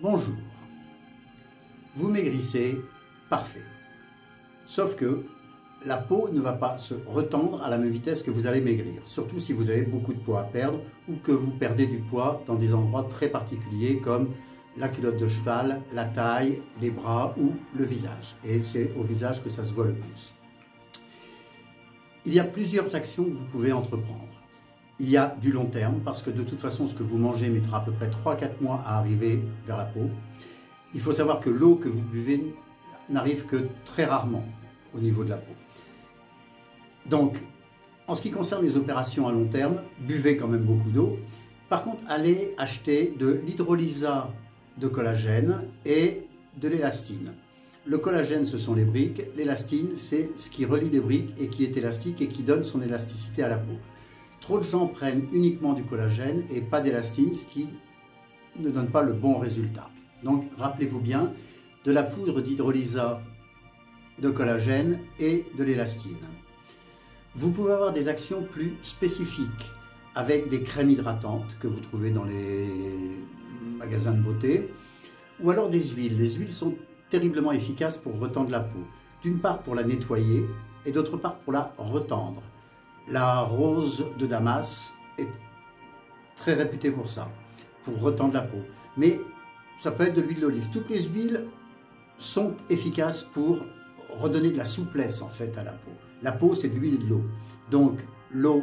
Bonjour, vous maigrissez, parfait. Sauf que la peau ne va pas se retendre à la même vitesse que vous allez maigrir, surtout si vous avez beaucoup de poids à perdre ou que vous perdez du poids dans des endroits très particuliers comme la culotte de cheval, la taille, les bras ou le visage. Et c'est au visage que ça se voit le plus. Il y a plusieurs actions que vous pouvez entreprendre. Il y a du long terme, parce que de toute façon, ce que vous mangez mettra à peu près 3-4 mois à arriver vers la peau. Il faut savoir que l'eau que vous buvez n'arrive que très rarement au niveau de la peau. Donc, en ce qui concerne les opérations à long terme, buvez quand même beaucoup d'eau. Par contre, allez acheter de l'hydrolysa de collagène et de l'élastine. Le collagène, ce sont les briques. L'élastine, c'est ce qui relie les briques et qui est élastique et qui donne son élasticité à la peau. Trop de gens prennent uniquement du collagène et pas d'élastine, ce qui ne donne pas le bon résultat. Donc, rappelez-vous bien de la poudre d'hydrolysa de collagène et de l'élastine. Vous pouvez avoir des actions plus spécifiques avec des crèmes hydratantes que vous trouvez dans les magasins de beauté ou alors des huiles. Les huiles sont terriblement efficaces pour retendre la peau. D'une part pour la nettoyer et d'autre part pour la retendre. La rose de Damas est très réputée pour ça, pour retendre la peau. Mais ça peut être de l'huile d'olive. Toutes les huiles sont efficaces pour redonner de la souplesse en fait à la peau. La peau, c'est de l'huile et de l'eau. Donc l'eau,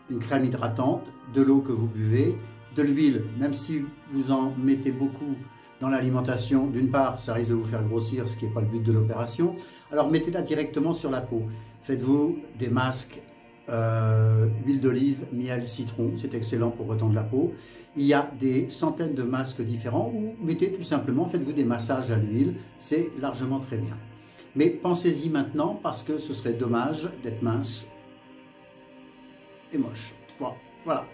une crème hydratante, de l'eau que vous buvez, de l'huile, même si vous en mettez beaucoup dans l'alimentation, d'une part, ça risque de vous faire grossir, ce qui n'est pas le but de l'opération. Alors mettez-la directement sur la peau. Faites-vous des masques, huile d'olive, miel, citron, c'est excellent pour retendre la peau. Il y a des centaines de masques différents ou mettez tout simplement, faites-vous des massages à l'huile, c'est largement très bien. Mais pensez-y maintenant parce que ce serait dommage d'être mince et moche. Voilà.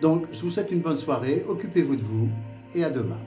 Donc je vous souhaite une bonne soirée, occupez-vous de vous et à demain.